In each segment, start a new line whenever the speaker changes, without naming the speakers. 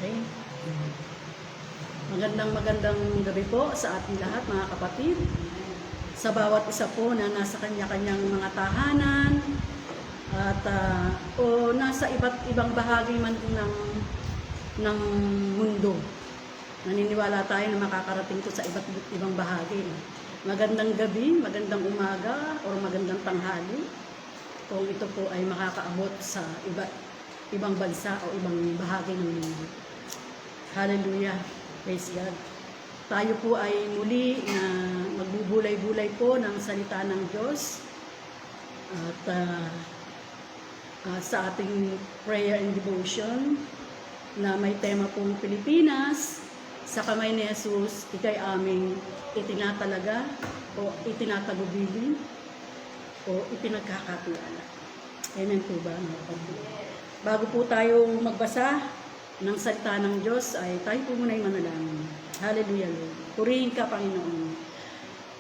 Okay? Magandang gabi po sa ating lahat, mga kapatid. Sa bawat isa po na nasa kanya-kanyang mga tahanan at o nasa iba't ibang bahagi man ng mundo. Naniniwala tayo na makakarating to sa iba't ibang bahagi. Magandang gabi, magandang umaga, o magandang tanghali. Kung ito po ay makakaabot sa ibang bansa o ibang bahagi ng mundo. Hallelujah. Praise God. Tayo po ay muli na magbubulay-bulay po ng salita ng Diyos. At sa ating prayer and devotion na may tema pong Pilipinas, sa kamay ni Jesus, ikay aming itinatalaga o itinatagubili o ipinagkakatiwala. Amen po ba, mga kapatid? Bago po tayo magbasa ng salita ng Diyos, ay tayo po muna ay manalangin. Hallelujah, Lord. Purihin ka, Panginoon.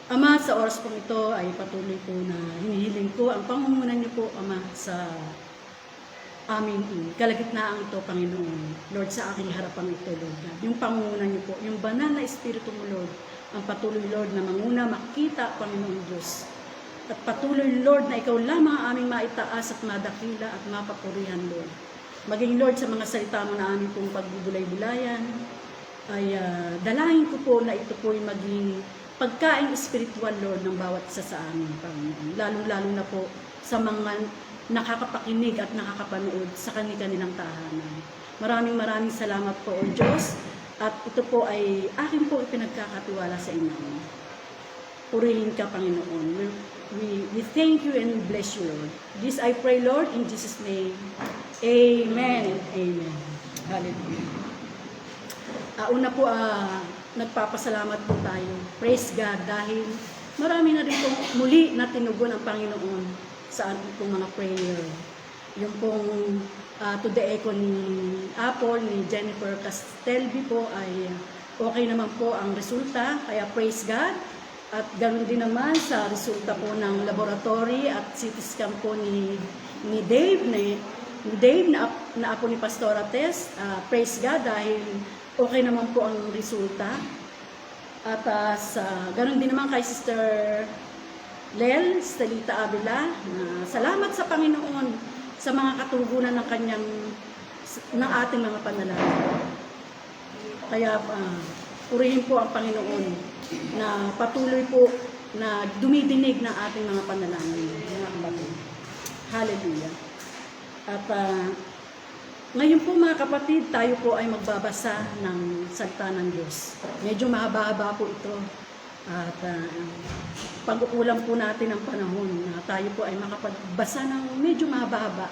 Ama, sa oras pong ito ay patuloy po na hinihiling ko ang pangunguna niyo po, Ama, sa aming kalagitnaan ito, Panginoon. Lord, sa aking harapan ito, Lord God. Yung pangunguna niyo po, yung banal na Espiritu mo, Lord, ang patuloy, Lord, na manguna makita, Panginoon Diyos. At patuloy, Lord, na ikaw lamang ang aming maitaas at madakila at mapapurihan, Lord. Maging, Lord, sa mga salita mo na aming pong pagbubulay-bulayan, ay dalahin ko po na ito po ay maging pagkain espiritual, Lord, ng bawat isa sa amin, Panginoon. Lalo-lalo na po sa mga nakakapakinig at nakakapanood sa kanilang tahanan. Maraming salamat po, O Diyos, at ito po ay akin po ipinagkakatiwala sa inyo. Purihin ka, Panginoon. We thank you and we bless you, Lord. This I pray, Lord, in Jesus' name. Amen and amen. Hallelujah. Una po, nagpapasalamat po tayo. Praise God, dahil marami na rin pong muli na tinugon ang Panginoon sa ating pong mga prayer. Yung pong to the echo ni Apple, ni Jennifer Castelvi po ay okay naman po ang resulta. Kaya praise God. At ganoon din naman sa resulta po ng laboratory at CT scan po ni Dave, na apo ni Pastora Tess. Praise God dahil okay naman po ang resulta. At ganoon din naman kay Sister Lel, Stelita Avila. Salamat sa Panginoon sa mga katugunan ng ating mga panalangin. Kaya purihin po ang Panginoon na patuloy po na dumidinig ng ating mga panalangin. Hallelujah. At ngayon po, mga kapatid, tayo po ay magbabasa ng salita ng Diyos. Medyo mahaba-haba po ito. At pag-uulam po natin ang panahon na tayo po ay makapagbasa ng medyo mahaba-haba.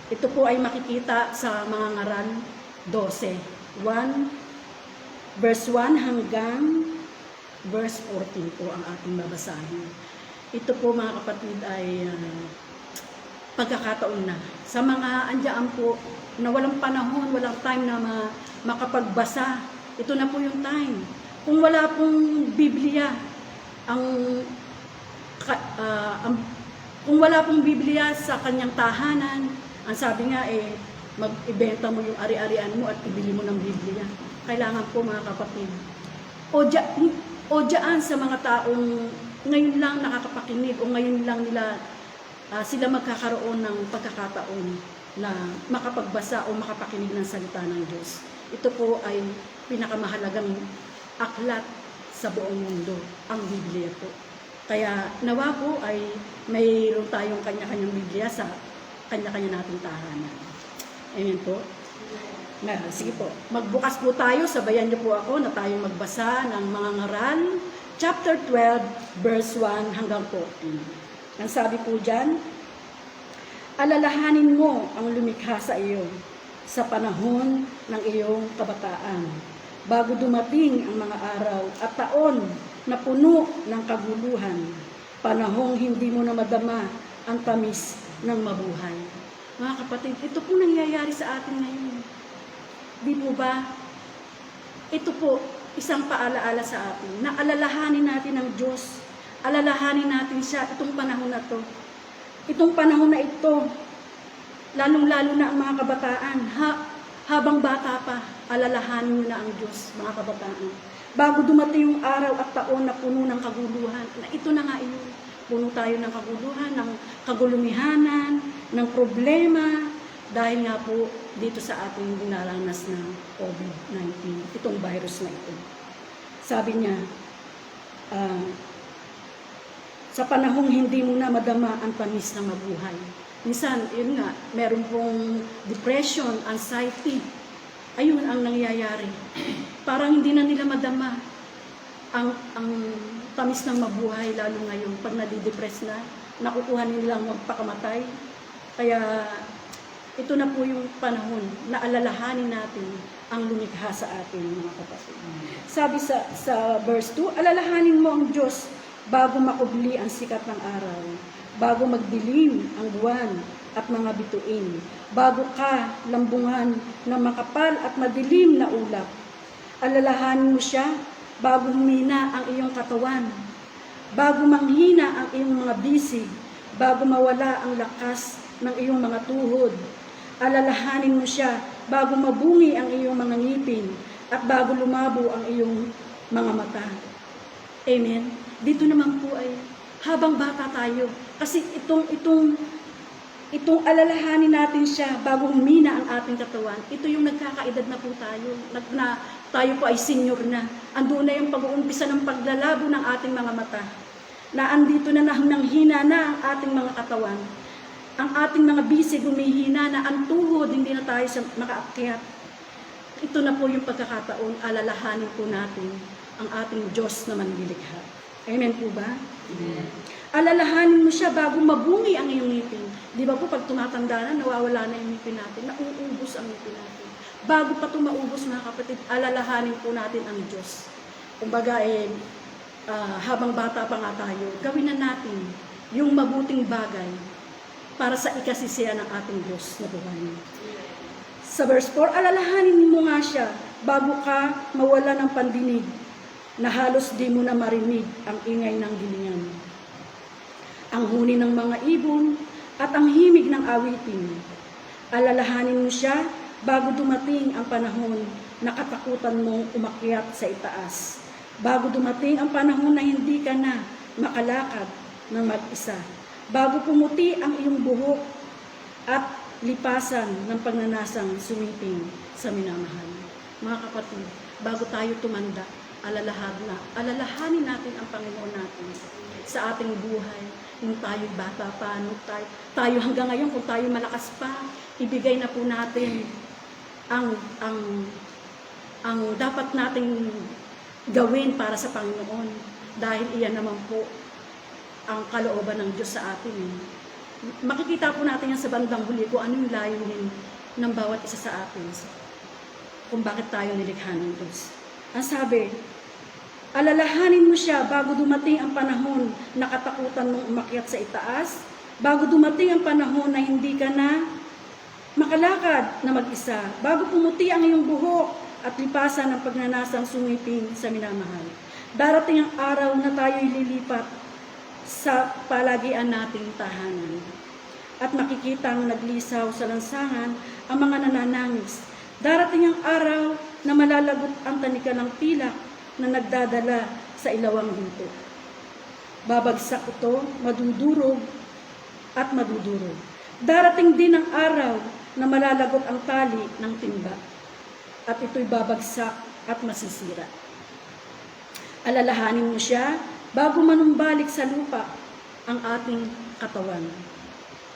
Ito po ay makikita sa mga ngaral 12. Verse 1 hanggang verse 14 po ang ating babasahin. Ito po, mga kapatid, ay pagkakataon na. Sa mga andiyan po na walang panahon, walang time na makapagbasa, ito na po yung time. Kung wala pong Biblia, kung wala pong Biblia sa kanyang tahanan, ang sabi nga mag-ibenta mo yung ari-arian mo at ibili mo ng Biblia. Kailangan po, mga kapatid, o dyan sa mga taong ngayon lang nakakapakinig o ngayon lang sila magkakaroon ng pagkakataon na makapagbasa o makapakinig ng salita ng Diyos. Ito po ay pinakamahalagang aklat sa buong mundo, ang Biblia po. Kaya nawa po ay mayroon tayong kanya-kanyang Biblia sa kanya-kanya nating tahanan. Amen po. Sige po, magbukas po tayo, sabayan niyo po ako na tayong magbasa ng mga ngaral, chapter 12, verse 1 hanggang 14. Ang sabi po dyan, alalahanin mo ang lumikha sa iyo sa panahon ng iyong kabataan, bago dumating ang mga araw at taon na puno ng kaguluhan, panahong hindi mo na madama ang tamis ng mabuhay. Mga kapatid, ito po nangyayari sa atin ngayon. Di po ba? Ito po, isang paalaala sa atin, na alalahanin natin ang Diyos. Alalahanin natin siya itong panahon na to. Itong panahon na ito, lalong-lalo na ang mga kabataan. Habang bata pa, alalahanin nyo na ang Diyos, mga kabataan. Bago dumating yung araw at taon na puno ng kaguluhan, na ito na nga iyon. Puno tayo ng kaguluhan, ng kagulumihanan, ng problema, dahil nga po dito sa ating dinaranas ng COVID-19, itong virus na ito. Sabi niya, sa panahong hindi mo na madama ang tamis ng mabuhay. Minsan, yun nga, meron pong depression, anxiety. Ayun ang nangyayari. Parang hindi na nila madama ang tamis ng mabuhay, lalo ngayon, pag nadidepress na, nakukuha nilang magpakamatay. Kaya, ito na po yung panahon na alalahanin natin ang lumikha sa atin, mga kapatid. Sabi sa verse 2, alalahanin mo ang Diyos bago makubli ang sikat ng araw, bago magdilim ang buwan at mga bituin, bago ka lambungan ng makapal at madilim na ulap. Alalahanin mo siya bago humina ang iyong katawan, bago manghina ang iyong mga bisig, bago mawala ang lakas ng iyong mga tuhod. Alalahanin mo siya bago mabungi ang iyong mga ngipin at bago lumabo ang iyong mga mata. Amen? Dito naman po ay habang bata tayo, kasi itong alalahanin natin siya bago humina ang ating katawan. Ito yung nagkakaedad na po tayo, na tayo po ay senior na. Andun na yung pag-uumpisa ng paglalabo ng ating mga mata. Na andito na nanghina na ang ating mga katawan. Ang ating mga bisig humihina na, ang tuhod, hindi na tayo makaakyat. Ito na po yung pagkakataon, alalahanin po natin ang ating Diyos na manlilikha. Amen po ba? Amen. Alalahanin mo siya bago mabungi ang iyong ngipin. Di ba po pag tumatanda na, nawawala na yung ngipin natin, nauubos ang ngipin natin. Bago pa ito maubos, mga kapatid, alalahanin po natin ang Diyos. Kumbaga, habang bata pa nga tayo, gawin na natin yung mabuting bagay para sa ikasisiya ng ating Diyos na buhay. Sa verse 4, alalahanin mo nga siya bago ka mawala ng pandinig, na halos di mo na marinig ang ingay ng gilingan, ang huni ng mga ibon at ang himig ng awitin. Alalahanin mo siya bago dumating ang panahon na katakutan mong umakyat sa itaas, bago dumating ang panahon na hindi ka na makalakad ng mag-isa, bago pumuti ang iyong buhok at lipasan ng pagnanasang sumiping sa minamahal. Mga kapatid, bago tayo tumanda, alalahanin natin ang Panginoon natin sa ating buhay. Kung tayo bata pa, tayo hanggang ngayon, kung tayo malakas pa, ibigay na po natin ang dapat nating gawin para sa Panginoon. Dahil iyan naman po ang kalooban ng Diyos sa atin. Makikita po natin yan sa bandang huli kung ano yung layunin ng bawat isa sa atin. Kung bakit tayo nilikha ng Diyos. Ang sabi, alalahanin mo siya bago dumating ang panahon na katakutan mong umakyat sa itaas, bago dumating ang panahon na hindi ka na makalakad na mag-isa, bago pumuti ang iyong buhok at lipasan ng pagnanasang sumiping sa minamahal. Darating ang araw na tayo'y lilipat sa palagian nating tahanan. At makikitang naglisaw sa lansangan ang mga nananangis. Darating ang araw na malalagot ang tanika ng pilak na nagdadala sa ilawang ginto. Babagsak ito, madudurog at madudurog. Darating din ang araw na malalagot ang tali ng timba. At ito'y babagsak at masisira. Alalahanin mo siya bago manumbalik sa lupa ang ating katawan.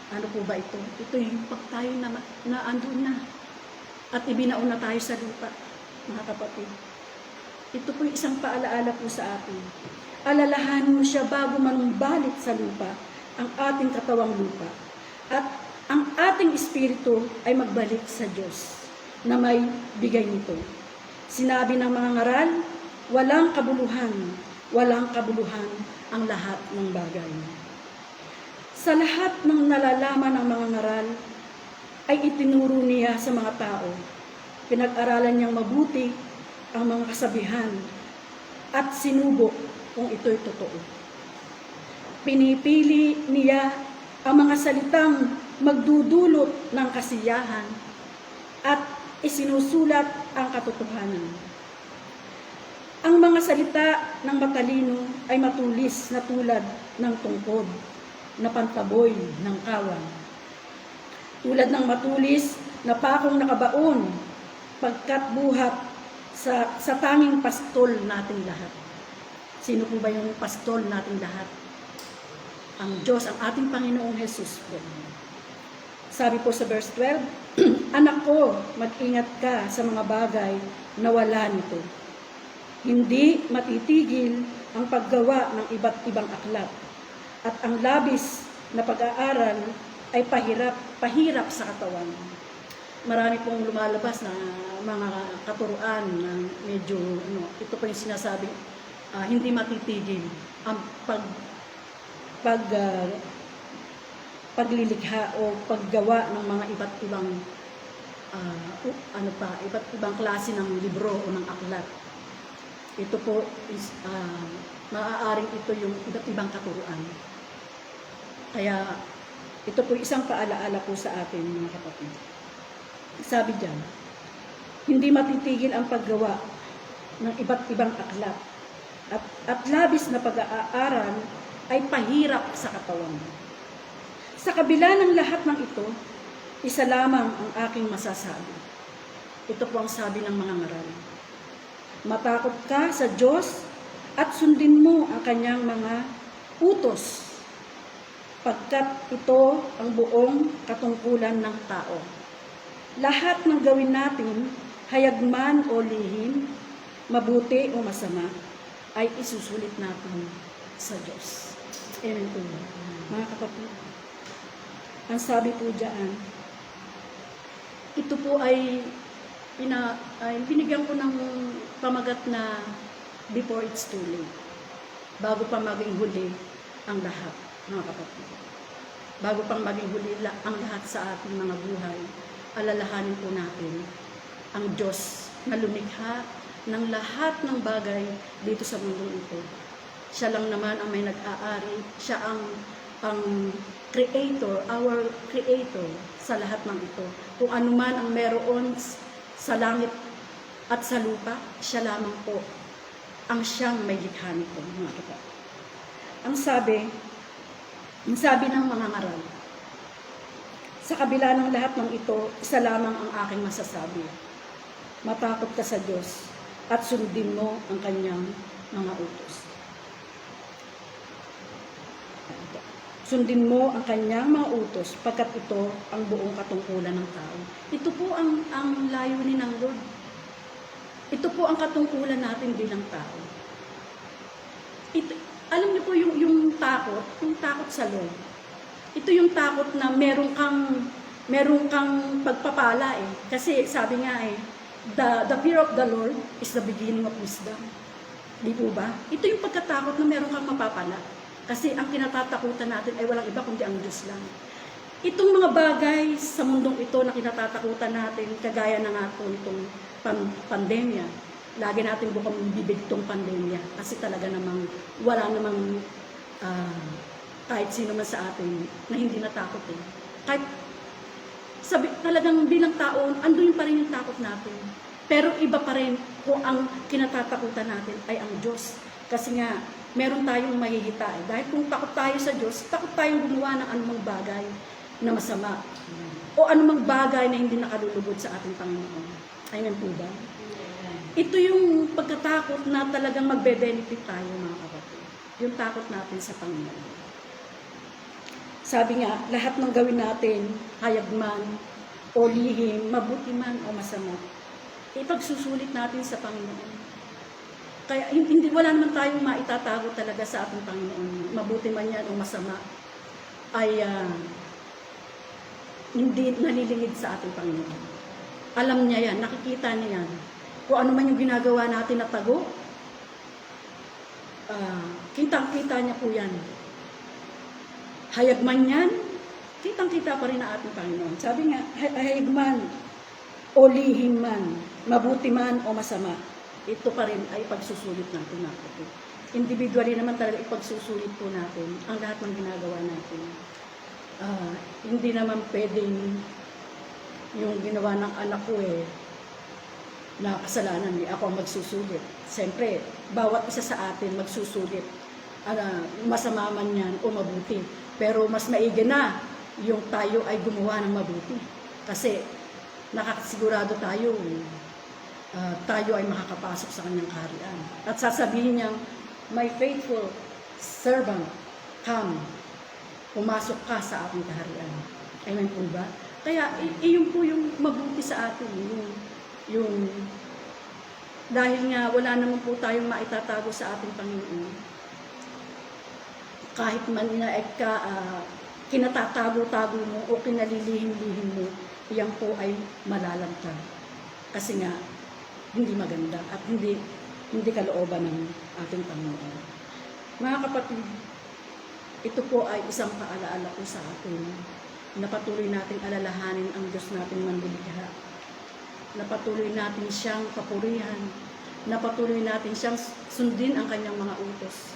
Ano po ba ito? Ito yung pag tayo na andun na at ibinaon na tayo sa lupa, mga kapatid. Ito po yung isang paalaala po sa atin. Alalahanin mo siya bago manumbalik sa lupa ang ating katawang lupa. At ang ating espiritu ay magbalik sa Diyos na may bigay nito. Sinabi ng mga ngaral, walang kabuluhan ang lahat ng bagay. Sa lahat ng nalalaman ng mga ngaral, ay itinuro niya sa mga tao. Pinag-aralan niyang mabuti ang mga kasabihan at sinubok kung ito'y totoo. Pinipili niya ang mga salitang magdudulot ng kasiyahan at isinusulat ang katotohanan. Ang mga salita ng matalino ay matulis na tulad ng tungkod na pantaboy ng kawan. Tulad ng matulis na pakong nakabaon pagkat buhat sa tanging pastol nating lahat. Sino po ba yung pastol nating lahat? Ang Diyos, ang ating Panginoong Jesus po. Sabi po sa verse 12, Anak ko, mag-ingat ka sa mga bagay na wala nito. Hindi matitigil ang paggawa ng iba't ibang aklat, at ang labis na pag-aaral ay pahirap sa katawan. Marami pong lumalabas na mga katuruan na medyo, ito po yung sinasabi, hindi matitigil ang paglilikha o paggawa ng mga iba't ibang iba't ibang klase ng libro o ng aklat. Ito po is maaaring ito yung iba't ibang katuruan. Kaya ito po isang paalaala po sa atin, mga kapatid. Sabi diyan, hindi matitigil ang paggawa ng iba't ibang aklat at labis na pag-aaral ay pahirap sa katawan. Sa kabila ng lahat ng ito, isa lamang ang aking masasabi. Ito po ang sabi ng mga ngaral. Matakot ka sa Diyos at sundin mo ang kanyang mga utos, pagkat ito ang buong katungkulan ng tao. Lahat ng gawin natin, hayagman o lihim, mabuti o masama, ay isusulit natin sa Diyos. Amen po. Mga kapatid, ang sabi po diyan, ito po ay binigyan ko ng pamagat na before it's too late. Bago pa maging huli ang lahat, mga kapatid. Bago pang maging huli ang lahat sa ating mga buhay, alalahanin po natin ang Diyos na lumikha ng lahat ng bagay dito sa mundo ito. Siya lang naman ang may nag-aari, siya ang creator, our creator sa lahat ng ito. Kung ano man ang meron sa langit at sa lupa, siya lamang po ang siyang may likha nito, mga kapatid. Ang sabi ng mga ngaral, sa kabila ng lahat ng ito, isa lamang ang aking masasabi. Matakot ka sa Diyos at sundin mo ang kanyang mga utos. Sundin mo ang kanyang mga utos, pagkat ito ang buong katungkulan ng tao. Ito po ang layunin ng Lord. Ito po ang katungkulan natin bilang tao. Alam niyo po yung takot sa Lord. Ito yung takot na meron kang pagpapala eh. Kasi sabi nga eh, the fear of the Lord is the beginning of wisdom. Di po ba? Ito yung pagkatakot na meron kang mapapala. Kasi ang kinatatakutan natin ay walang iba kundi ang Diyos lang. Itong mga bagay sa mundong ito na kinatatakutan natin, kagaya na nga itong pandemya, lagi natin bukang bibig itong pandemya. Kasi talaga namang wala namang kahit sino man sa atin na hindi natakot eh. Kahit talagang bilang tao, andun pa rin yung takot natin. Pero iba pa rin kung ang kinatatakutan natin ay ang Diyos. Kasi nga, meron tayong mahihita eh. Dahil kung takot tayo sa Diyos, takot tayong gumawa ng anumang bagay na masama. O anumang bagay na hindi nakalulugod sa ating Panginoon. Amen po ba? Ito yung pagkatakot na talagang magbe-benefit tayo, mga kapatid. Yung takot natin sa Panginoon. Sabi nga, lahat ng gawin natin, hayag man, o lihim, mabuti man o masama, ipagsusulit natin sa Panginoon. Kaya wala naman tayong maitatago talaga sa ating Panginoon. Mabuti man yan o masama, ay hindi nalilingid sa ating Panginoon. Alam niya yan, nakikita niya yan. Kung ano man yung ginagawa natin na tago, kitang-kita niya po yan. Hayag man yan, kitang-kita pa rin ang ating Panginoon. Sabi nga, hayag man o lihim man, mabuti man o masama, ito pa rin ay pagsusulit natin. Individually naman talaga ipagsusulit po natin ang lahat ng ginagawa natin. Hindi naman pwedeng yung ginawa ng anak ko na kasalanan, ako ang magsusulit. Siyempre, bawat isa sa atin magsusulit. Masama man yan o mabuti. Pero mas maigi na yung tayo ay gumawa ng mabuti. Kasi nakakasigurado tayo, tayo ay makakapasok sa kanyang kaharian. At sasabihin niyang, my faithful servant, come, pumasok ka sa aking kaharian. Amen po ba? Kaya, iyon po yung mabuti sa atin. Yung dahil nga wala naman po tayong maitatago sa ating Panginoon. Kahit man na kinatatago-tago mo o kinalilihim-lihim mo, iyan po ay malalagtag. Kasi nga, hindi maganda at hindi kalooban ng ating Panginoon. Mga kapatid, ito po ay isang paalaala po sa atin na patuloy nating alalahanin ang Diyos nating manlilikha. Na patuloy natin siyang papurihan, na patuloy natin siyang sundin ang kanyang mga utos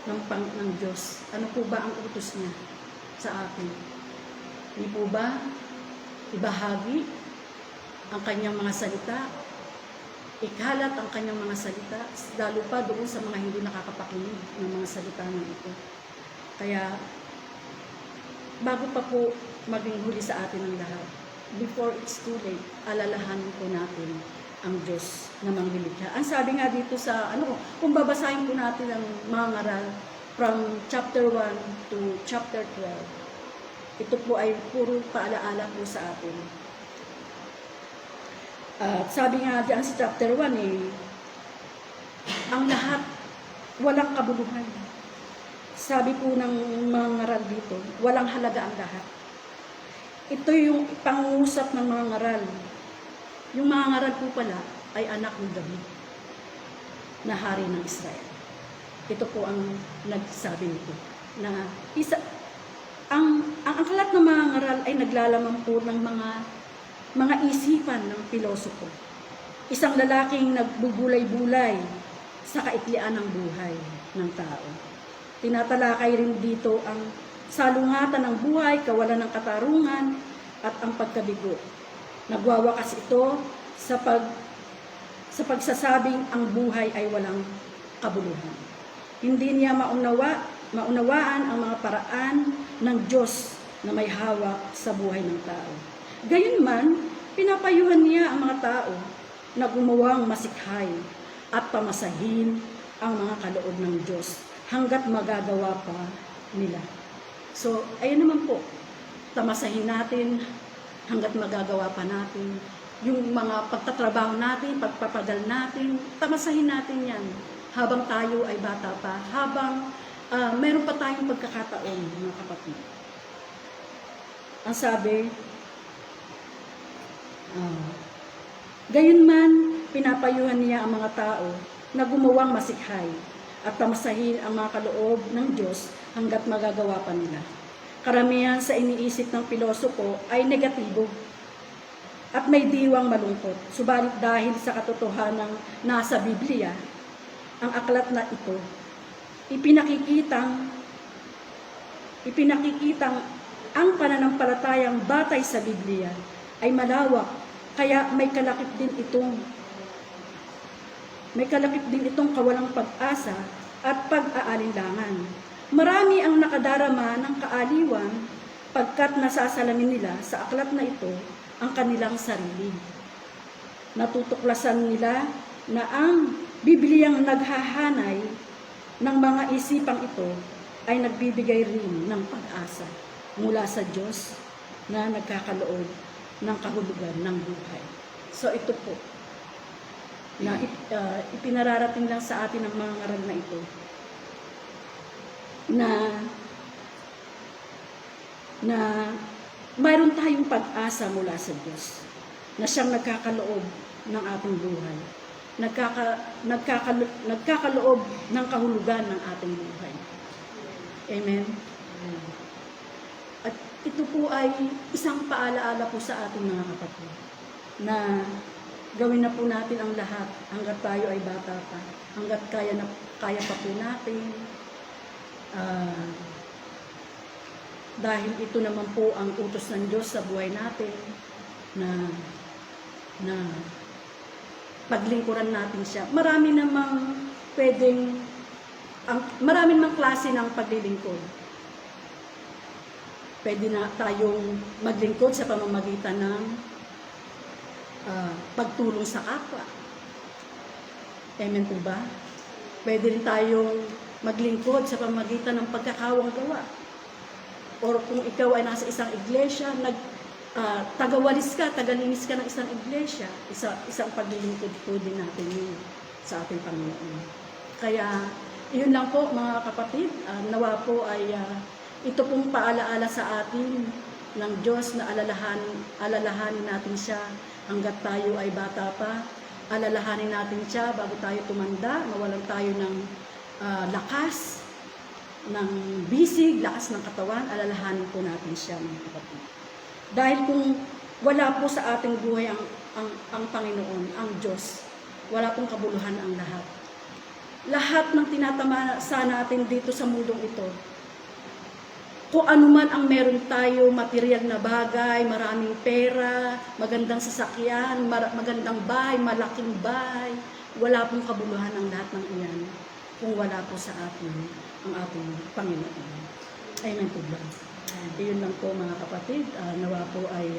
ng Diyos. Ano po ba ang utos niya sa atin? Hindi po ba ibahagi ang kanyang mga salita, ikalat ang kanyang mga salita, lalo pa doon sa mga hindi nakakapakinig ng mga salita ng ito. Kaya, bago pa po maging huli sa atin ang lahat, before it's too late, alalahanin po natin ang Diyos na manglilikha. Ang sabi nga dito sa, kung babasahin po natin ang mga ngaral from chapter 1 to chapter 12, ito po ay puro paalaala po sa atin. At sabi nga diyan sa chapter 1 ang lahat walang kabuluhan. Sabi po ng mga ngaral dito, walang halaga ang lahat. Ito yung pangungusap ng mga ngaral. Yung mga ngaral po pala ay anak ni David na hari ng Israel. Ito po ang nagsabi nito. Na ang aklat ng mga ngaral ay naglalaman po ng mga isipan ng pilosopo. Isang lalaking nagbubulay-bulay sa kaiklian ng buhay ng tao. Tinatalakay rin dito ang salungatan ng buhay, kawalan ng katarungan, at ang pagkabigo. Nagwawakas ito sa pagsasabing ang buhay ay walang kabuluhan. Hindi niya maunawaan ang mga paraan ng Diyos na may hawak sa buhay ng tao. Gayunman, pinapayuhan niya ang mga tao na gumawang masikhay at pamasahin ang mga kaloob ng Diyos hanggat magagawa pa nila. So, ayun naman po, tamasahin natin hanggat magagawa pa natin. Yung mga pagtatrabaho natin, pagpapadal natin, tamasahin natin yan habang tayo ay bata pa, habang meron pa tayong pagkakataon, mga kapatid. Ang sabi, gayunman, pinapayuhan niya ang mga tao na gumawang masikhay at tamasahin ang mga kaloob ng Diyos hanggat magagawa pa nila. Karamihan sa iniisip ng pilosopo ay negatibo at may diwang malungkot. Subalit dahil sa katotohanang nasa Biblia, ang aklat na ito, ipinakikitang ang pananampalatayang batay sa Biblia ay malawak, kaya may kalakip din itong kawalang pag-asa at pag-aalinlangan. Marami ang nakadarama ng kaaliwan pagkat nasasalamin nila sa aklat na ito ang kanilang sarili. Natutuklasan nila na ang Bibliyang naghahanay ng mga isipang ito ay nagbibigay rin ng pag-asa mula sa Diyos na nagkakaloob ng kahulugan ng buhay. So ito po, na ipinararating lang sa atin ang mga ngaral na ito, na mayroon tayong pag-asa mula sa Diyos, na siyang nagkakaloob ng ating buhay, nagkakaloob ng kahulugan ng ating buhay. Amen? At ito po ay isang paalaala po sa ating mga kapatid, na gawin na po natin ang lahat hanggat tayo ay bata pa, hanggat kaya pa po natin. Dahil ito naman po ang utos ng Diyos sa buhay natin na paglingkuran natin siya. Marami namang klase ng paglilingkod. Pwede na tayong maglingkod sa pamamagitan ng pagtulong sa kapwa. Amen po ba? Pwede rin tayong maglingkod sa pamamagitan ng pagkakawang gawa. Or kung ikaw ay nasa isang iglesia, tagawalis ka, tagalinis ka ng isang iglesia, isang paglilingkod po din natin yun sa ating Panginoon. Kaya, yun lang po mga kapatid, nawa po ay ito pong paalaala sa atin ng Diyos na alalahanin natin siya hanggat tayo ay bata pa. Alalahanin natin siya bago tayo tumanda, mawalan tayo ng lakas, ng bisig, lakas ng katawan, alalahanin po natin siya mga kapatid. Dahil kung wala po sa ating buhay ang Panginoon, ang Diyos, wala pong kabuluhan ang lahat. Lahat ng tinatamasa natin dito sa mundong ito, kung anuman ang meron tayo, material na bagay, maraming pera, magandang sasakyan, magandang bahay, malaking bahay, wala pong kabuluhan ang lahat ng iyan kung wala po sa atin ang ating Panginoon. Amen po ba? Iyon lang po mga kapatid, nawa po ay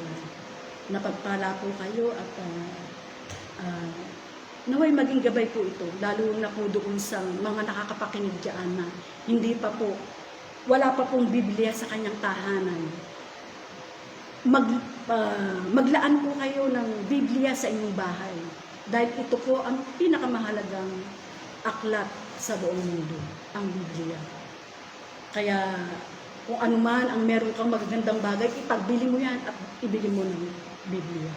napagpala po kayo at naway maging gabay po ito, lalo na po doon sa mga nakakapakinig dyan na hindi pa po, wala pa pong Biblia sa kanyang tahanan. Maglaan po kayo ng Biblia sa inyong bahay. Dahil ito po ang pinakamahalagang aklat sa buong mundo, ang Biblia. Kaya kung anuman ang meron kang magagandang bagay, ipagbili mo yan at ibili mo ng Biblia.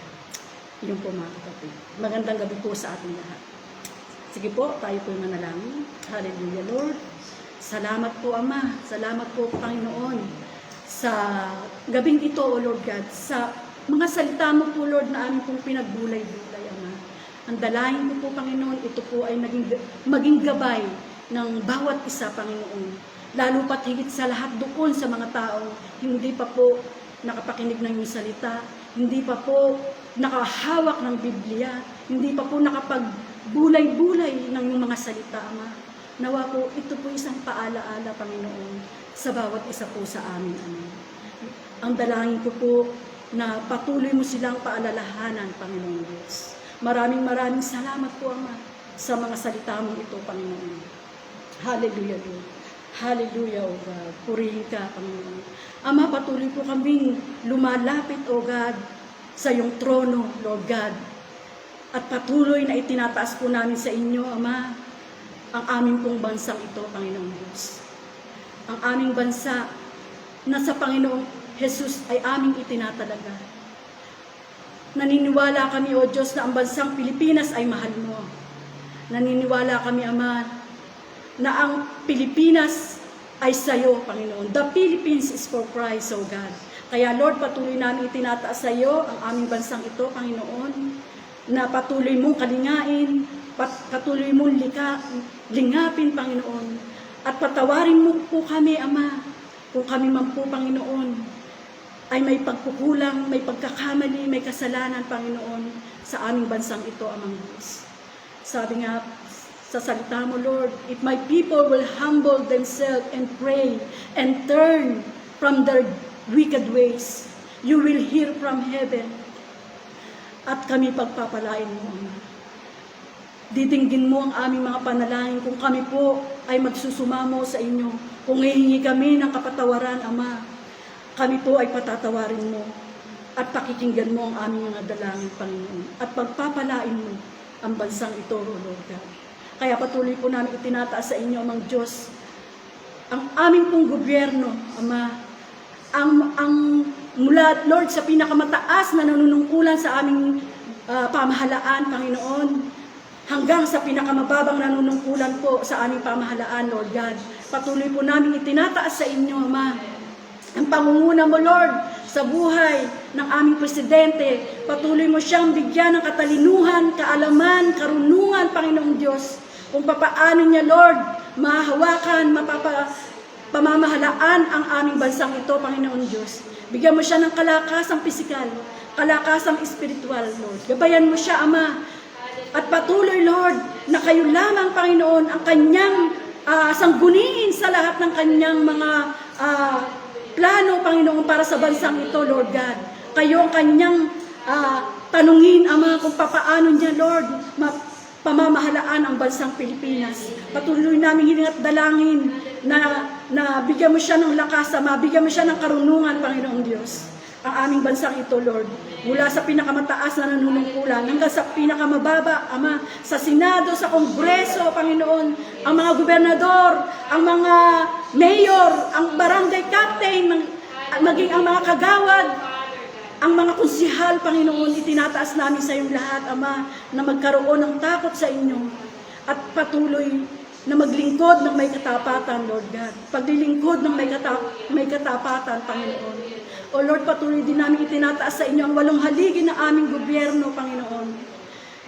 Yun po mga kapatid. Magandang gabi po sa ating lahat. Sige po, tayo po yung manalangin. Hallelujah, Lord. Salamat po, Ama. Salamat po, Panginoon, sa gabing ito, O Lord God, sa mga salita mo po, Lord, na aming pong pinagbulay-bulay, Ama. Ang dalahin ko po, Panginoon, ito po ay maging gabay ng bawat isa, Panginoon. Lalo pat higit sa lahat doon sa mga tao, hindi pa po nakapakinig ng iyong salita, hindi pa po nakahawak ng Biblia, hindi pa po nakapagbulay-bulay ng iyong mga salita, Ama. Nawa po, ito po isang paalaala, Panginoon, sa bawat isa po sa amin, Ama. Ang dalangin ko po na patuloy mo silang paalalahanan, Panginoon Diyos. Maraming salamat po, Ama, sa mga salita mo ito, Panginoon. Hallelujah, Lord. Hallelujah, O God. Purihin ka, Panginoon. Ama, patuloy po kaming lumalapit, O God, sa iyong trono, Lord God. At patuloy na itinataas po namin sa inyo, Ama, ang aming pong bansang ito, Panginoong Diyos. Ang aming bansa na sa Panginoong Jesus ay aming itinatalaga. Naniniwala kami, O Diyos, na ang bansang Pilipinas ay mahal mo. Naniniwala kami, Ama, na ang Pilipinas ay sa iyo, Panginoon. The Philippines is for Christ, O God. Kaya, Lord, patuloy namin itinataas sa iyo ang aming bansang ito, Panginoon, na patuloy mong kalingain, patuloy mong lingapin, Panginoon. At patawarin mo po kami, Ama, kung kami man po, Panginoon, ay may pagkukulang, may pagkakamali, may kasalanan, Panginoon, sa aming bansang ito, Amang Diyos. Sabi nga sa salita mo, Lord, if my people will humble themselves and pray and turn from their wicked ways, you will hear from heaven at kami pagpapalain mo, Ama. Ditinggin mo ang aming mga panalangin kung kami po ay magsusumamo sa inyo. Kung hihingi kami ng kapatawaran, Ama, kami po ay patatawarin mo at pakikinggan mo ang aming mga dalangin, Panginoon. At pagpapalain mo ang bansang ito, Lord God. Kaya patuloy po namin itinataas sa inyo, Amang Diyos, ang aming pong gobyerno, Ama, ang mula, Lord, sa pinakamataas na nanunungkulan sa aming pamahalaan, Panginoon, hanggang sa pinakamababang nanunungkulan po sa aming pamahalaan, Lord God. Patuloy po namin itinataas sa inyo, Ama, ang pangunguna mo, Lord, sa buhay ng aming presidente. Patuloy mo siyang bigyan ng katalinuhan, kaalaman, karunungan, Panginoong Diyos, kung papaano niya, Lord, mahahawakan, pamamahalaan ang aming bansang ito, Panginoon Diyos. Bigyan mo siya ng kalakasang pisikal, kalakasang espiritual, Lord. Gabayan mo siya, Ama. At patuloy, Lord, na kayo lamang, Panginoon, ang kanyang sangguniin sa lahat ng kanyang mga plano, Panginoon, para sa bansang ito, Lord God. Kayo ang kanyang tanungin, Ama, kung papaano niya, Lord, pamamahalaan ang bansang Pilipinas. Patuloy namin hiling at dalangin na bigyan mo siya ng lakas, Ama, bigyan mo siya ng karunungan, Panginoong Diyos. Ang aming bansang ito, Lord, mula sa pinakamataas na nanunungkulan hanggang sa pinakamababa, Ama, sa Senado, sa Kongreso, Panginoon, ang mga gobernador, ang mga mayor, ang barangay captain, maging ang mga kagawad, ang mga konsihal, Panginoon, itinataas namin sa iyong lahat, Ama, na magkaroon ng takot sa inyo at patuloy na maglingkod ng may katapatan, Lord God. Paglilingkod ng may katapatan, Panginoon. O Lord, patuloy din namin itinataas sa inyo ang 8 haligi ng aming gobyerno, Panginoon.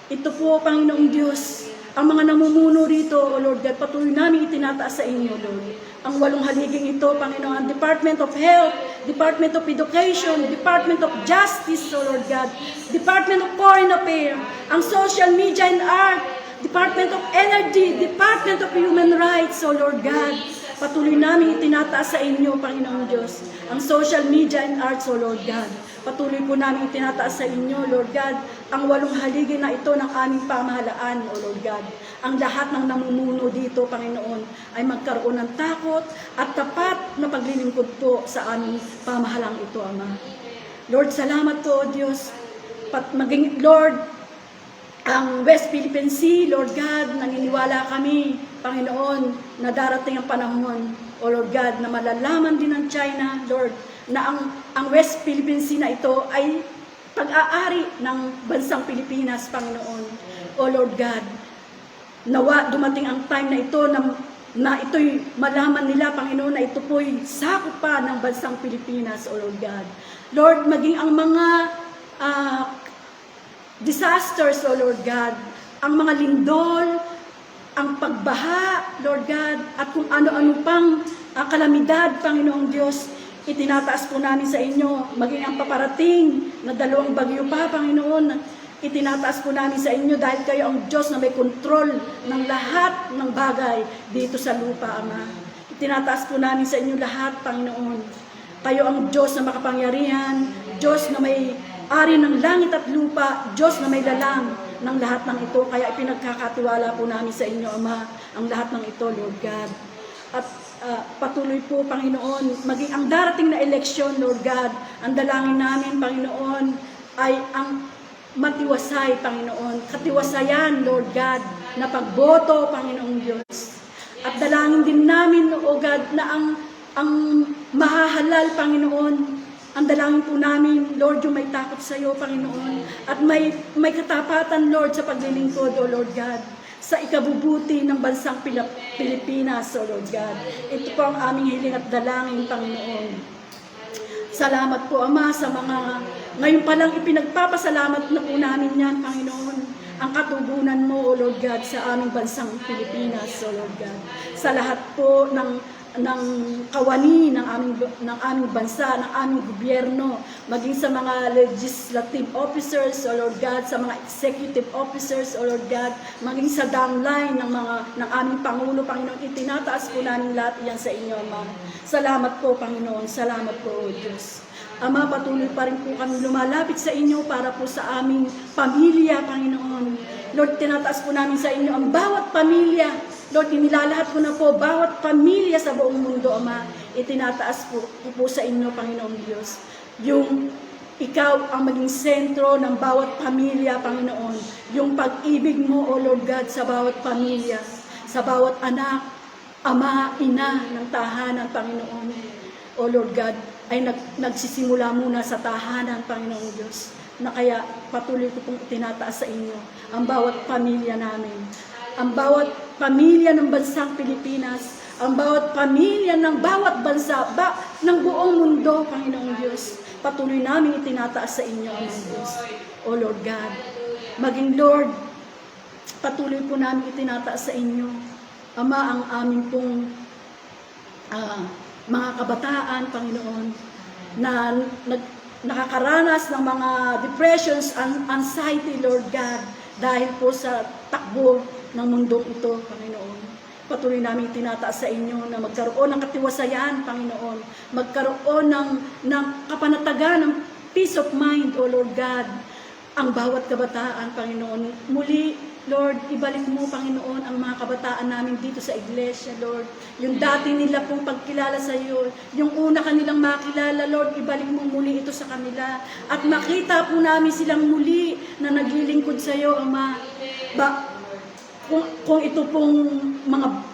Ito po, Panginoong Diyos, ang mga namumuno rito, O Lord God, patuloy namin itinataas sa inyo, Lord. Ang 8 haliging ito, Panginoon, Department of Health, Department of Education, Department of Justice, O Lord God, Department of Foreign Affairs, ang Social Media and Art, Department of Energy, Department of Human Rights, O Lord God. Patuloy namin itinataas sa inyo, Panginoong Diyos, ang Social Media and Arts, O Lord God. Patuloy po namin itinataas sa inyo, Lord God, ang 8 haligi na ito ng aming pamahalaan, O Lord God. Ang lahat ng namumuno dito, Panginoon, ay magkaroon ng takot at tapat na paglilingkod po sa aming pamahalang ito, Ama. Lord, salamat po, O Diyos. Lord, ang West Philippine Sea, Lord God, naniniwala kami, Panginoon, na darating ang panahon, O Lord God, na malalaman din ng China, Lord, na ang West Philippine Sea na ito ay pag-aari ng bansang Pilipinas, Panginoon. O Lord God, nawa dumating ang time na ito na ito'y malaman nila, Panginoon, na ito po'y sakop pa ng bansang Pilipinas, O Lord God. Lord, maging ang mga disasters, O Lord God, ang mga lindol, ang pagbaha, Lord God, at kung ano-ano pang kalamidad, Panginoong Diyos, itinataas po namin sa inyo, maging ang paparating na 2 bagyo pa, Panginoon, itinataas po namin sa inyo dahil kayo ang Diyos na may kontrol ng lahat ng bagay dito sa lupa, Ama. Itinataas po namin sa inyo lahat, Panginoon. Kayo ang Diyos na makapangyarihan, Diyos na may ari ng langit at lupa, Diyos na may lalang ng lahat ng ito. Kaya ipinagkakatiwala po namin sa inyo, Ama, ang lahat ng ito, Lord God. At patuloy po, Panginoon, maging ang darating na eleksyon, Lord God, ang dalangin namin, Panginoon, ay ang matiwasay, Panginoon. Katiwasayan, Lord God, na pagboto, Panginoong Diyos. At dalangin din namin, O God, na ang mahahalal, Panginoon, ang dalangin po namin, Lord, yung may takot sa iyo, Panginoon, at may katapatan, Lord, sa paglilingkod, O Lord God, sa ikabubuti ng bansang Pilipinas, O Lord God. Ito po ang aming hiling at dalangin, Panginoon. Salamat po, Ama, sa mga, ngayon pa lang ipinagpapasalamat na po namin yan, Panginoon, ang katugunan mo, O Lord God, sa aming bansang Pilipinas, O Lord God. Sa lahat po ng kawani ng aming bansa, ng aming gobyerno, maging sa mga legislative officers, O Lord God, sa mga executive officers, O Lord God, maging sa downline ng aming Pangulo, Panginoon, itinataas po namin lahat yan sa inyo, Ama. Salamat po, Panginoon. Salamat po, O Diyos. Ama, patuloy pa rin po kami lumalapit sa inyo para po sa aming pamilya, Panginoon. Lord, tinataas po namin sa inyo ang bawat pamilya. Lord, inilalahat ko na po bawat pamilya sa buong mundo, Ama. Itinataas po sa inyo, Panginoong Diyos. Yung ikaw ang maging sentro ng bawat pamilya, Panginoon. Yung pag-ibig mo, O Lord God, sa bawat pamilya, sa bawat anak, ama, ina ng tahanan, Panginoon. O Lord God, ay nagsisimula muna sa tahanan, Panginoong Diyos, na kaya patuloy ko pong itinataas sa inyo ang bawat pamilya namin. Ang bawat pamilya ng bansang Pilipinas, ang bawat pamilya ng bawat bansa, ng buong mundo, Panginoong Diyos. Patuloy namin itinataas sa inyo, Amang Diyos. O Lord God, maging Lord, patuloy po namin itinataas sa inyo, Ama, ang aming pong ah, mga kabataan, Panginoon, na nakakaranas ng mga depressions and anxiety, Lord God, dahil po sa takbo ng mundong ito, Panginoon. Patuloy namin tinataas sa inyo na magkaroon ng katiwasayan, Panginoon. Magkaroon ng kapanatagan, ng peace of mind, O Lord God, ang bawat kabataan, Panginoon. Muli, Lord, ibalik mo, Panginoon, ang mga kabataan namin dito sa iglesia, Lord. Yung dati nila pong pagkilala sa iyo, yung una kanilang makilala, Lord, ibalik mo muli ito sa kanila. At makita po namin silang muli na naglilingkod sa iyo, Ama. Kung ito pong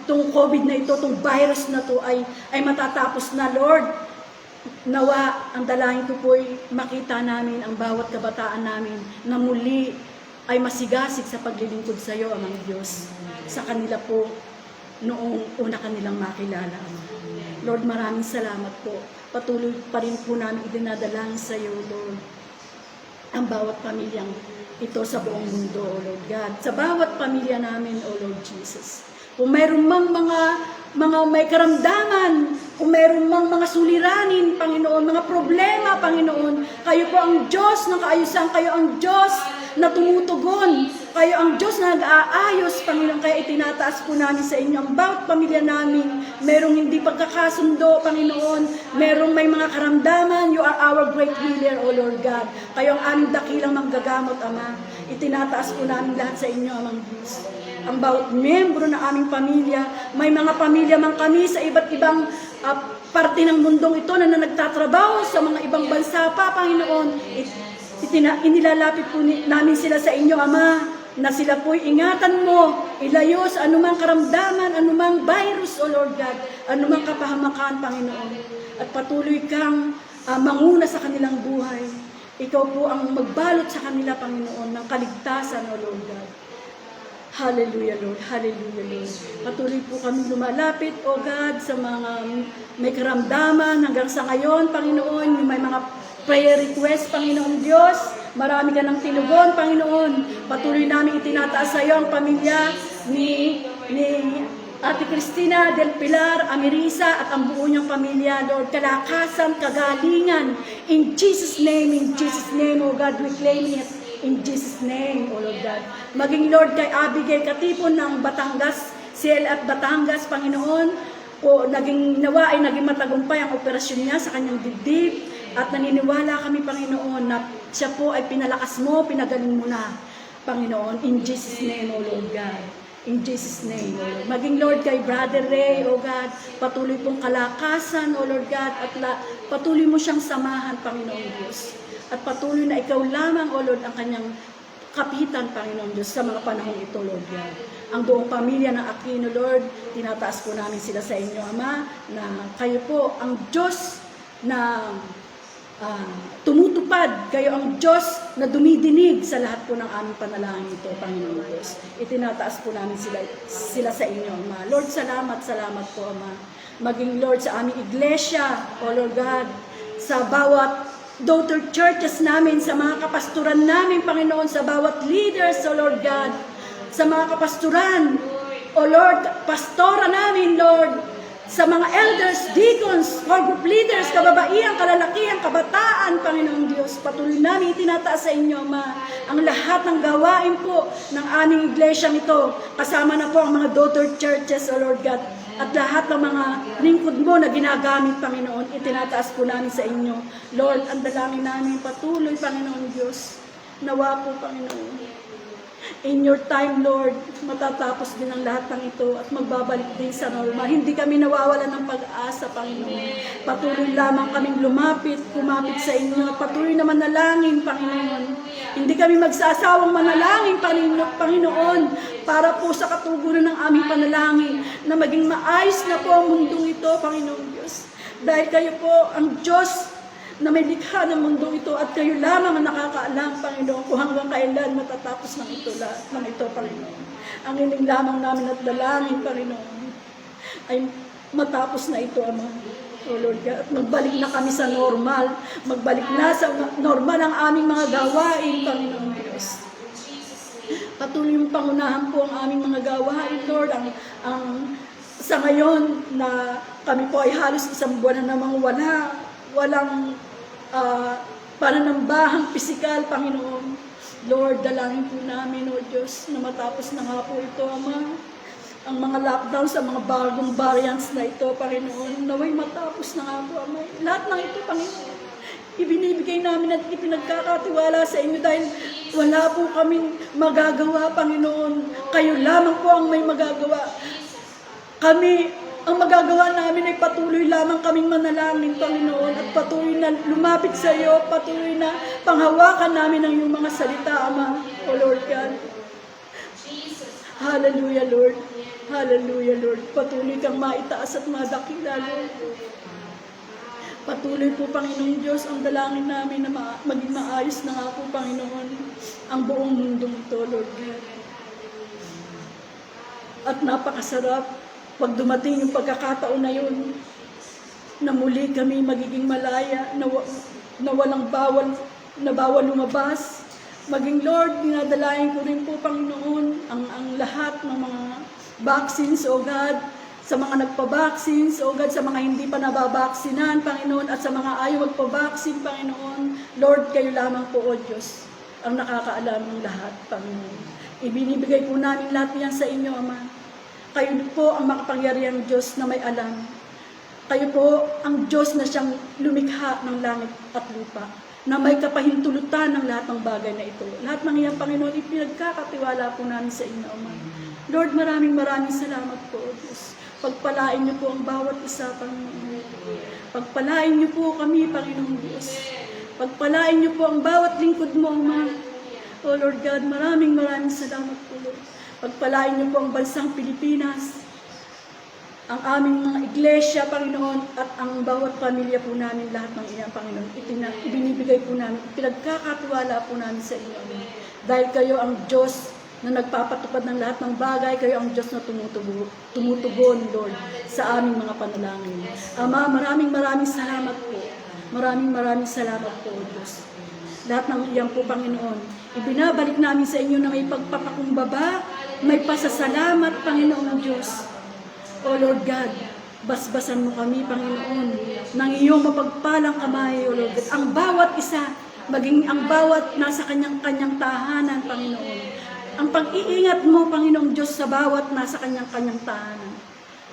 itong COVID na ito, itong virus na to ay matatapos na, Lord, nawa, ang dalangin ko po ay makita namin ang bawat kabataan namin na muli ay masigasig sa paglilingkod sa iyo, Amang Diyos, sa kanila po noong una kanilang makilala, Ama. Lord, maraming salamat po. Patuloy pa rin po namin idinadalangin sa iyo, Lord, ang bawat pamilyang ito sa buong mundo, O Lord God. Sa bawat pamilya namin, O Lord Jesus. Kung mayroon mang mga may karamdaman, kung mayroon mang mga suliranin, Panginoon, mga problema, Panginoon, kayo po ang Diyos ng kaayusan, kayo ang Diyos na tumutugon, kayo ang Diyos na nag-aayos, Panginoon, kaya itinataas po namin sa inyo ang bawat pamilya namin, merong hindi pagkakasundo, Panginoon, merong may mga karamdaman, you are our great healer, O Lord God, kayo ang aming dakilang manggagamot, Ama, itinataas po namin lahat sa inyo, Amang Diyos. Ang bawat membro ng aming pamilya, may mga pamilya man kami sa iba't ibang parte ng mundong ito na nagtatrabaho sa mga ibang bansa pa, Panginoon. Inilalapit po namin sila sa inyo, Ama, na sila po'y ingatan mo, ilayo sa anumang karamdaman, anumang virus, O Lord God, anumang kapahamakan, Panginoon. At patuloy kang manguna sa kanilang buhay. Ikaw po ang magbalot sa kanila, Panginoon, ng kaligtasan, O Lord God. Hallelujah, Lord. Hallelujah, Lord. Patuloy po kami lumalapit, O God, sa mga may karamdaman hanggang sa ngayon, Panginoon, may mga prayer request, Panginoon Diyos. Marami ka ng tinugon, Panginoon. Patuloy namin itinataas sa iyo ang pamilya ni Ate Cristina del Pilar Amerisa at ang buo niyang pamilya, Lord. Kalakasan, kagalingan. In Jesus' name, O God, we claim it. In Jesus' name, O Lord God. Maging Lord kay Abigail Katipon ng Batangas, CLF Batangas, Panginoon, o naging matagumpay ang operasyon niya sa kanyang dibdib. At naniniwala kami, Panginoon, na siya po ay pinalakas mo, pinagaling mo na, Panginoon. In Jesus' name, O Lord God. In Jesus' name, O Lord. Maging Lord kay Brother Ray, O God, patuloy pong kalakasan, O Lord God, at patuloy mo siyang samahan, Panginoon Diyos. At patuloy na ikaw lamang, O Lord, ang kanyang kapitan, Panginoon Diyos, sa mga panahon ito, Lord God. Ang buong pamilya ng Aquino, Lord, tinataas po namin sila sa inyo, Ama, na kayo po ang Diyos na tumutupad, kayo ang Diyos na dumidinig sa lahat po ng aming panalangin ito, Panginoon Diyos. Itinataas po namin sila sa inyo, Ama. Lord, salamat po, Ama. Maging Lord sa aming iglesia, O Lord God, sa bawat daughter churches namin, sa mga kapasturan namin, Panginoon, sa bawat leaders, O Lord God, sa mga kapasturan, O Lord, pastora namin, Lord, sa mga elders, deacons, or group leaders, kababaihan, kalalakihan, kabataan, Panginoong Diyos, patuloy namin itinataas sa inyo, Ama, ang lahat ng gawain po ng aming iglesyang ito, kasama na po ang mga daughter churches, O Lord God, at lahat ng mga lingkod mo na ginagamit, Panginoon, itinataas po namin sa inyo. Lord, ang dalangin namin patuloy, Panginoon Diyos, nawa po, Panginoon. In your time, Lord, matatapos din ang lahat ng ito at magbabalik din sa normal. Hindi kami nawawalan ng pag-asa, Panginoon. Patuloy lamang kaming kumapit sa inyo. Patuloy na manalangin, Panginoon. Hindi kami magsasawang manalangin, Panginoon, para po sa katugunan ng aming panalangin na maging maayos na po ang mundong ito, Panginoon Diyos. Dahil kayo po ang Diyos na may likha ng mundong ito at kayo lamang ang nakakaalam, Panginoon, kung hanggang kailan matatapos ng ito, Panginoon. Ang hiling lamang namin at dalangin, Panginoon, ay matapos na ito, Ama. O Lord God, at magbalik na kami sa normal, magbalik na sa normal ang aming mga gawain, Panginoon Diyos. Patuloy yung pangunahan po ang aming mga gawain, Lord, ang sa ngayon na kami po ay halos isang buwan na namang walang pananambahang pisikal, Panginoon. Lord, dalangin po namin, O Diyos, na matapos na nga po ito, Ama. Ang mga lockdown sa mga bagong variants na ito, Panginoon, naway matapos na nga po, Ama. Lahat ng ito, Panginoon, ibinibigay namin at ipinagkakatiwala sa inyo dahil wala po kaming magagawa, Panginoon. Kayo lamang po ang may magagawa. Kami, ang magagawa namin ay patuloy lamang kaming manalangin, Panginoon, at patuloy na lumapit sa iyo, patuloy na panghawakan namin ang iyong mga salita, Ama, O Lord God. Hallelujah, Lord. Hallelujah, Lord. Patuloy kang maitaas at madakila, Lord. Patuloy po, Panginoon Diyos, ang dalangin namin na maging maayos na nga po, Panginoon, ang buong mundong ito, Lord God. At napakasarap pag dumating yung pagkakataon na yun, na muli kami magiging malaya, na walang bawal lumabas. Maging Lord, dinadalayan ko rin po, Panginoon, ang lahat ng mga vaccines, O God, sa mga nagpa-vaccines, O God, sa mga hindi pa nababaksinan, Panginoon, at sa mga ayaw magpa-vaccine, Panginoon. Lord, kayo lamang po, O Diyos, ang nakakaalam ng lahat, Panginoon. Ibinibigay po namin lahat yan sa inyo, Ama. Kayo po ang makapangyarihang Diyos na may alam. Kayo po ang Diyos na siyang lumikha ng langit at lupa, na may kapahintulutan ng lahat ng bagay na ito. Lahat ng iyan, Panginoon, ipinagkakatiwala po namin sa inyo, Ama. Lord, maraming salamat po, O Diyos. Pagpalain niyo po ang bawat isa, Panginoon. Pagpalain niyo po kami, Panginoon Diyos. Pagpalain niyo po ang bawat lingkod mo, Ama. O Lord God, maraming salamat po, Lord. Pagpalain niyo po ang bansang Pilipinas, ang aming mga iglesia, Panginoon, at ang bawat pamilya po namin, lahat ng iyan, Panginoon. Ibinibigay po namin, pinagkakatiwala po namin sa inyo, Ama. Dahil kayo ang Diyos na nagpapatupad ng lahat ng bagay, kayo ang Diyos na tumutugon, Lord, sa aming mga panalangin. Ama, maraming salamat po. Maraming salamat po, Diyos. Lahat ng iyan po, Panginoon, ibinabalik namin sa inyo na may pagpapakumbaba, may pasasalamat, Panginoon Diyos. O Lord God, basbasan mo kami, Panginoon, ng iyong mapagpalang kamay, O Lord God. Ang bawat isa, maging ang bawat nasa kanyang tahanan, Panginoon. Ang pag-iingat mo, Panginoong Diyos, sa bawat nasa kanyang tahanan,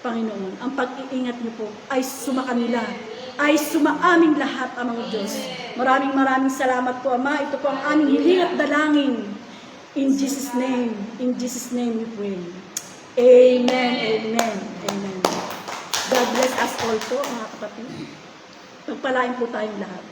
Panginoon. Ang pag-iingat niyo po ay sumakanila, ay sumaaming lahat, Amang Diyos. Maraming salamat po, Ama. Ito po ang aming hiling at dalangin. In Jesus' name we pray. Amen. God bless us all po, mga kapatid. Pagpalain po tayong lahat.